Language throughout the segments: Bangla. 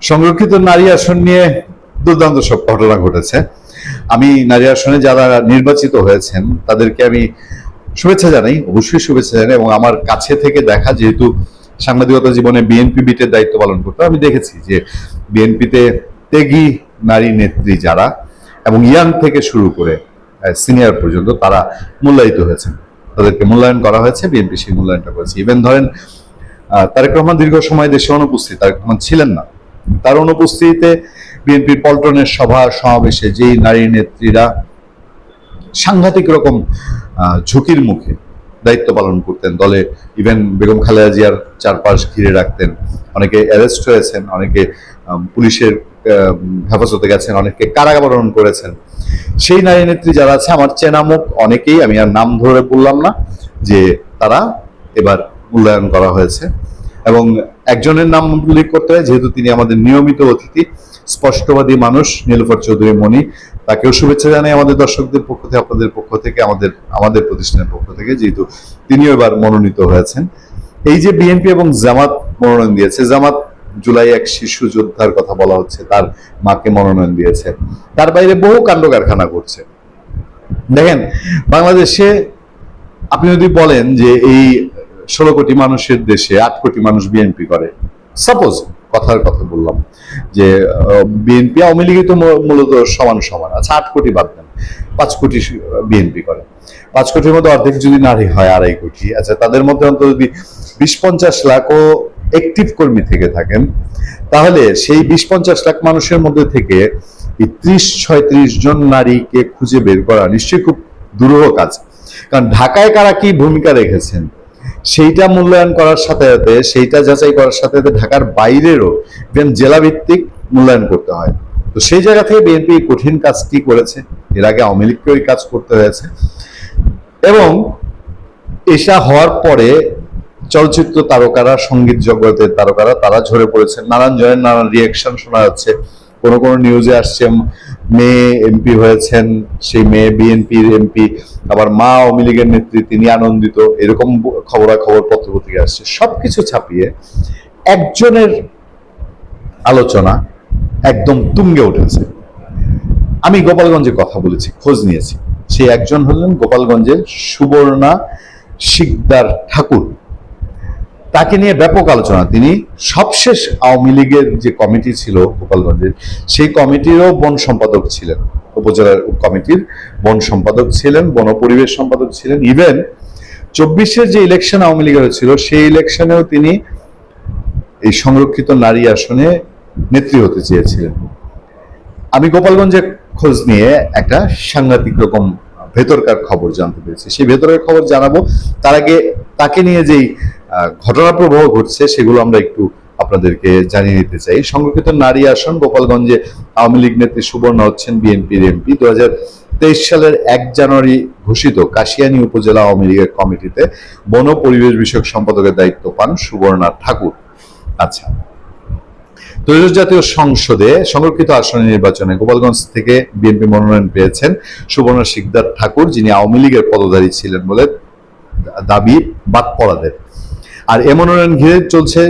সংরক্ষিত নারী আসন নিয়ে দুর্দান্ত সব ঘটনা ঘটেছে। আমি নারী আসনে যারা নির্বাচিত হয়েছেন তাদেরকে আমি শুভেচ্ছা জানাই, অবশ্যই শুভেচ্ছা জানাই। এবং আমার কাছে থেকে দেখা, যেহেতু সাংবাদিকতা জীবনে বিএনপি বিটের দায়িত্ব পালন করতে, আমি দেখেছি যে বিএনপিতে ত্যাগী নারী নেত্রী যারা, এবং ইয়াং থেকে শুরু করে সিনিয়র পর্যন্ত, তারা মূল্যায়িত হয়েছেন, তাদেরকে মূল্যায়ন করা হয়েছে, বিএনপি সেই মূল্যায়নটা করেছে। ইভেন ধরেন তারেক রহমান দীর্ঘ সময় দেশে অনুপস্থিত, তারেক রহমান ছিলেন না, তার অনুপস্থিতিতে বিএনপির পল্টনের সভা সমাবেশে যেই নারী নেত্রীরা সাংঘাতিক রকম ঝুঁকির মুখে দায়িত্ব পালন করতেন দলে, ইভেন বেগম খালেদা জিয়ার চারপাশ ঘিরে রাখতেন, অনেকে অ্যারেস্ট হয়েছেন, অনেকে পুলিশের হেফাজতে গেছেন, অনেকে কারাবরণ করেছেন, সেই নারী নেত্রী যারা আছে আমার চেনা মুখ অনেকেই, আমি আর নাম ধরে বললাম না, যে তারা এবার মূল্যায়ন করা হয়েছে। এবং একজনের নাম উল্লেখ করতে হয়, যেহেতু তিনি আমাদের নিয়মিত অতিথি, স্পষ্টবাদী মানুষ, নীলুফার চৌধুরী মনি, তাকেও শুভেচ্ছা জানাই আমাদের দর্শকদের পক্ষ থেকে, আপনাদের পক্ষ থেকে, আমাদের প্রতিষ্ঠানের পক্ষ থেকে, যেহেতু তিনিও এবার মনোনীত হয়েছেন। এই যে বিএনপি এবং জামাত মনোনয়ন দিয়েছে, জামাত জুলাই এক শিশু যোদ্ধার কথা বলা হচ্ছে, তার মাকে মনোনয়ন দিয়েছে, তার বাইরে বহু কাণ্ড কারখানা করছে। দেখেন, বাংলাদেশে আপনি যদি বলেন যে এই 16 কোটি মানুষের দেশে 8 কোটি মানুষ বিএনপি করে, সাপোজ কথার কথা বললাম যে বিএনপি আওয়ামী লীগই তো মূলত সমান সমান, আচ্ছা 8 কোটি বাদ দেন, 5 কোটি বিএনপি করে, 5 কোটির মধ্যে অর্ধেক যদি নারী হয় 2.5 কোটি, আচ্ছা তাদের মধ্যে অন্তত যদি 20-50 লাখও অ্যাক্টিভ কর্মী থেকে থাকেন, তাহলে সেই 20-50 লাখ মানুষের মধ্যে থেকে 30-36 জন নারীকে খুঁজে বের করা নিশ্চয়ই খুব দুরূহ কাজ। কারণ ঢাকায় কারা কি ভূমিকা রেখেছেন সেইটা মূল্যায়ন করার সাথে সাথে, সেইটা যাচাই করার সাথে সাথে ঢাকার বাইরেরও জেলা ভিত্তিক মূল্যায়ন করতে হয়। তো সেই জায়গা থেকে বিএনপি কঠিন কাজটি করেছে, এর আগে আওয়ামী লীগকে ওই কাজ করতে হয়েছে। এবং এটা হওয়ার পরে চলচ্চিত্র তারকারা, সঙ্গীত জগতের তারকারা, তারা ঝরে পড়েছেন, নানান জনের নানান রিয়াকশন শোনা যাচ্ছে। কোনো কোনো নিউজে আসছে মেয়ে এমপি হয়েছেন, সেই মেয়ে বিএনপির এমপি, আবার মা আওয়ামী লীগের নেত্রী, তিনি আনন্দিত, এরকম খবরাখবর পত্রপত্রিকা আসছে। সবকিছু ছাপিয়ে একজনের আলোচনা একদম তুঙ্গে উঠেছে। আমি গোপালগঞ্জে কথা বলেছি, খোঁজ নিয়েছি, সেই একজন হলেন গোপালগঞ্জের সুবর্ণা শিকদার ঠাকুর। তাকে নিয়ে ব্যাপক আলোচনা। তিনি সবশেষ আওয়ামী লীগের যে কমিটি ছিল গোপালগঞ্জের, সেই কমিটিরও বন সম্পাদক ছিলেন, উপজেলার কমিটির বন সম্পাদক ছিলেন, বন পরিবেশ সম্পাদক ছিলেন। ইভেন 24-এর যে ইলেকশন আওয়ামী লীগের ছিল, সেই ইলেকশনেও তিনি এই সংরক্ষিত নারী আসনে নেত্রী হতে চেয়েছিলেন। আমি গোপালগঞ্জে খোঁজ নিয়ে একটা সাংঘাতিক রকম ভেতরকার খবর জানতে পেরেছি, সেই ভেতরের খবর জানাবো। তার আগে তাকে নিয়ে যেই ঘটনা প্রবাহ ঘটছে সেগুলো আমরা একটু আপনাদেরকে জানিয়ে নিতে চাই। সংরক্ষিত নারী আসন গোপালগঞ্জে আওয়ামী লীগ নেত্রী সুবর্ণা হচ্ছেন বিএনপির এমপি। 2023 সালের 1 জানুয়ারি ঘোষিত কাশিয়ানী উপজেলা আওয়ামী লীগের কমিটিতে বন পরিবেশ বিষয়ক সম্পাদকের দায়িত্ব পান সুবর্ণা ঠাকুর। আচ্ছা, ত্রয়োদশ জাতীয় সংসদে সংরক্ষিত আসনের নির্বাচনে গোপালগঞ্জ থেকে বিএনপি মনোনয়ন পেয়েছেন সুবর্ণা শিকদার ঠাকুর, যিনি আওয়ামী লীগের পদধারী ছিলেন বলে দাবি বাদপড়াদের। আর এ মনোনয়ন ঘিরে চলছে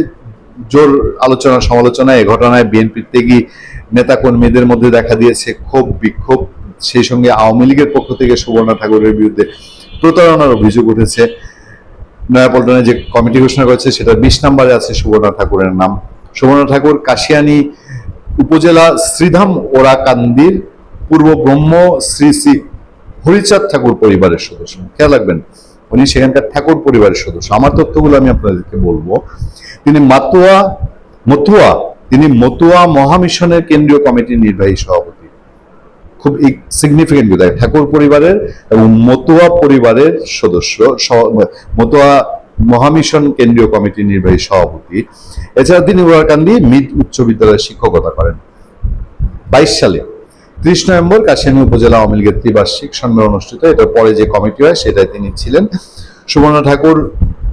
জোর আলোচনা সমালোচনা। এ ঘটনায় বিএনপির ত্যাগী নেতাকর্মীদের মধ্যে দেখা দিয়েছে ক্ষোভ বিক্ষোভ। সেই সঙ্গে আওয়ামী লীগের পক্ষ থেকে সুবর্ণা ঠাকুরের বিরুদ্ধে প্রতারণার অভিযোগ উঠেছে। নয়াপল্টনে যে কমিটি ঘোষণা করেছে সেটা 20 নম্বরে আছে সুবর্ণা ঠাকুরের নাম। সুবর্ণা ঠাকুর কাশিয়ানী উপজেলা শ্রীধাম ওরাকান্দির পূর্ব ব্রহ্ম শ্রী শ্রী হরিচাঁদ ঠাকুর পরিবারের সদস্য। খেয়াল রাখবেন, উনি সেখানকার ঠাকুর পরিবারের সদস্য। আমার তথ্যগুলো আমি আপনাদেরকে বলবো। তিনি মতুয়া মহামিশনের কেন্দ্রীয় কমিটির নির্বাহী সভাপতি। খুব সিগনিফিকেন্ট কথা, ঠাকুর পরিবারের এবং মতুয়া পরিবারের সদস্য, মতুয়া মহামিশন কেন্দ্রীয় কমিটির নির্বাহী সভাপতি। এছাড়া তিনি ওরাকান্দি মিড উচ্চ বিদ্যালয়ে শিক্ষকতা করেন। 22 সালে 30 নভেম্বর কাশিয়ানী উপজেলা আওয়ামী লীগের ত্রিবার্ষিক সম্মেলন অনুষ্ঠিত। এটার পরে যে কমিটি হয় সেটাই তিনি ছিলেন। সুবর্ণা ঠাকুর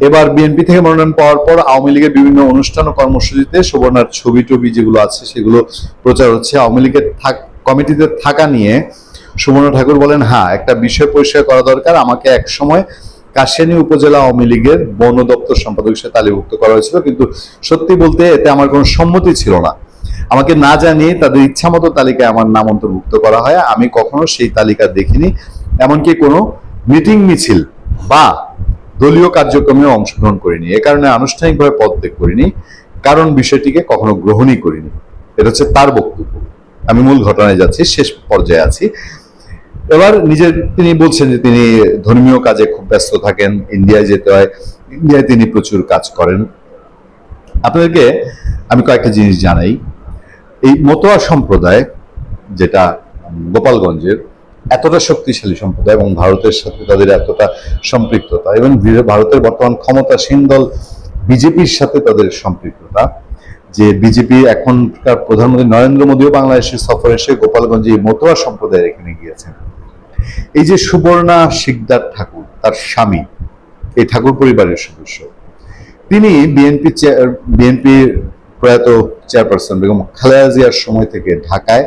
এবার বিএনপি থেকে মনোনয়ন পাওয়ার পর আওয়ামী লীগের বিভিন্ন অনুষ্ঠান ও কর্মসূচিতে সুবর্ণার ছবি টবি যেগুলো আছে সেগুলো প্রচার হচ্ছে। আওয়ামী লীগের কমিটিতে থাকা নিয়ে সুবর্ণা ঠাকুর বলেন, হ্যাঁ, একটা বিষয় পরিষ্কার করা দরকার, আমাকে এক সময় কাশিয়ানী উপজেলা আওয়ামী লীগের বন দপ্তর সম্পাদক হিসেবে তালিকাভুক্ত করা হয়েছিল, কিন্তু সত্যি বলতে এতে আমার কোনো সম্মতি ছিল না। আমাকে না জানিয়ে তাদের ইচ্ছামতো তালিকায় আমার নাম অন্তর্ভুক্ত করা হয়। আমি কখনো সেই তালিকা দেখিনি, এমনকি কোনো মিটিং মিছিল বা দলীয় কার্যক্রমে অংশগ্রহণ করিনি। এ কারণে আনুষ্ঠানিকভাবে পদত্যাগ করিনি, কারণ বিষয়টিকে কখনো গ্রহণই করিনি। এটা হচ্ছে তার বক্তব্য। আমি মূল ঘটনায় যাচ্ছি, শেষ পর্যায়ে আছি। এবার তিনি বলছেন যে তিনি ধর্মীয় কাজে খুব ব্যস্ত থাকেন, ইন্ডিয়ায় যেতে হয়, ইন্ডিয়ায় তিনি প্রচুর কাজ করেন। আপনাদেরকে আমি কয়েকটা জিনিস জানাই। এই মতোয়া সম্প্রদায়, যেটা গোপালগঞ্জের, এতটা শক্তিশালী সম্প্রদায় এবং ভারতের সাথে তাদের এতটা সম্পৃক্ততা, এবং ভারতের বর্তমান ক্ষমতাসীন দল বিজেপির সাথে তাদের সম্পৃক্ততা, যে বিজেপি এখনকার প্রধানমন্ত্রী নরেন্দ্র মোদীও বাংলাদেশে সফরে এসে গোপালগঞ্জে এই মতোয়া সম্প্রদায়ের এখানে গিয়েছেন। এই যে সুবর্ণা শিকদার ঠাকুর, তার স্বামী এই ঠাকুর পরিবারের সদস্য, তিনি বিএনপির প্রয়াত চেয়ারপারসন বেগম খালেদা জিয়ার সময় থেকে ঢাকায়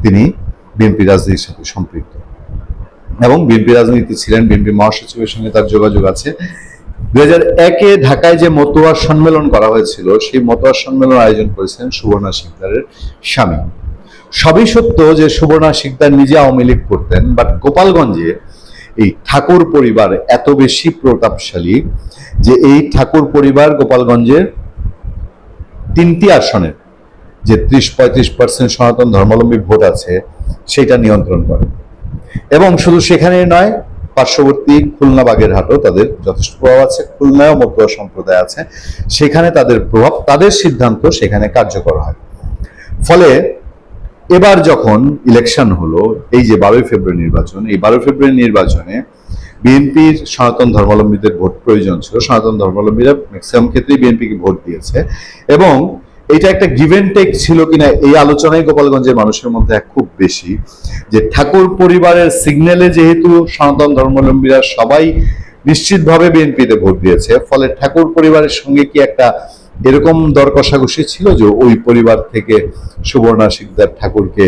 তিনি বিএনপি রাজনীতির সাথে সম্পৃক্ত এবং বিএনপি রাজনীতি ছিলেন। বিএনপি মহাসচিবের সঙ্গে তার যোগাযোগ আছে। 2001-এ ঢাকায় যে মতোয়া সম্মেলন করা হয়েছিল, সেই মতোয়া সম্মেলন আয়োজন করেছেন সুবর্ণা শিকদারের স্বামী। সবই সত্য যে সুবর্ণা শিকদার নিজে আওয়ামী লীগ করতেন, বাট গোপালগঞ্জে এই ঠাকুর পরিবার এত বেশি প্রতাপশালী যে এই ঠাকুর পরিবার গোপালগঞ্জের 3টি আসনের যে 30-35% সনাতন ধর্মাবলম্বী ভোট আছে সেটা নিয়ন্ত্রণ করে। এবং শুধু সেখানে নয়, পার্শ্ববর্তী খুলনা বাগেরহাটও তাদের যথেষ্ট প্রভাব আছে। খুলনায়ও মতুয়া সম্প্রদায় আছে, সেখানে তাদের প্রভাব, তাদের সিদ্ধান্ত সেখানে কার্যকর হয়। ফলে এবার যখন ইলেকশন হলো, এই যে 12 ফেব্রুয়ারি নির্বাচন, এই 12 ফেব্রুয়ারি নির্বাচনে বিএনপির সনাতন ধর্মাবলম্বীদের ভোট প্রয়োজন ছিল। সনাতন ধর্মাবলম্বীরা ম্যাক্সিমাম ক্ষেত্রেই বিএনপিকে ভোট দিয়েছে, এবং এটা একটা গিভ এন্ড টেক ছিল কিনা এই আলোচনায় গোপালগঞ্জের মানুষের মধ্যে খুব বেশি, যে ঠাকুর পরিবারের সিগন্যালে যেহেতু সনাতন ধর্মাবলম্বীরা সবাই নিশ্চিতভাবে বিএনপিতে ভোট দিয়েছে, ফলে ঠাকুর পরিবারের সঙ্গে কি একটা এরকম দর কষাকষি ছিল যে ওই পরিবার থেকে সুবর্ণা শিকদার ঠাকুরকে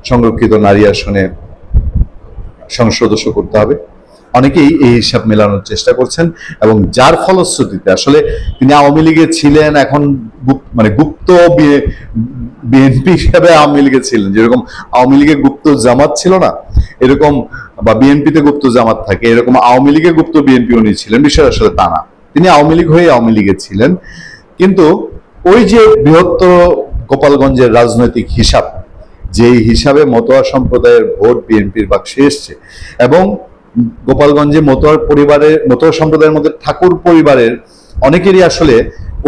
সংরক্ষিত নারী আসনে সংসদ সদস্য করতে হবে। অনেকেই এই হিসাব মেলানোর চেষ্টা করছেন, এবং যার ফলশ্রুতিতে আসলে তিনি আওয়ামী লীগে ছিলেন, এখন মানে গুপ্ত বিএনপি হিসাবে আওয়ামী লীগে ছিলেন। যেরকম আওয়ামী লীগে গুপ্ত জামাত ছিল না, এরকম, বা বিএনপিতে গুপ্ত জামাত থাকে, এরকম আওয়ামী লীগে গুপ্ত বিএনপি উনি ছিলেন। বিষয় আসলে তা না, তিনি আওয়ামী লীগ হয়ে আওয়ামী লীগে ছিলেন। কিন্তু ওই যে বৃহত্তর গোপালগঞ্জের রাজনৈতিক হিসাব, যেই হিসাবে মতোয়া সম্প্রদায়ের ভোট বিএনপির বাক্সে এসছে, এবং গোপালগঞ্জে মতোয়া সম্প্রদায়ের মধ্যে ঠাকুর পরিবারের অনেকেরই আসলে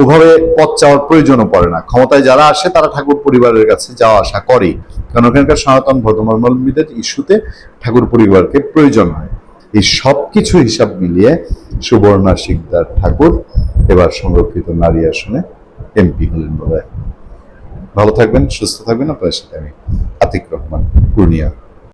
ওভাবে পথ চাওয়ার প্রয়োজনও পড়ে না। ক্ষমতায় যারা আসে তারা ঠাকুর পরিবারের কাছে যাওয়া আসা করে, কারণ ওখানকার সনাতন ধর্মাবলম্বীদের ইস্যুতে ঠাকুর পরিবারকে প্রয়োজন হয়। এই সবকিছু হিসাব মিলিয়ে সুবর্ণা শিকদার ঠাকুর এবার সংরক্ষিত নারী আসনে এমপি হলেন বোধহয়। ভালো থাকবেন, সুস্থ থাকবেন। আপনার সাথে আমি আতিক রহমান, পূর্ণিয়া।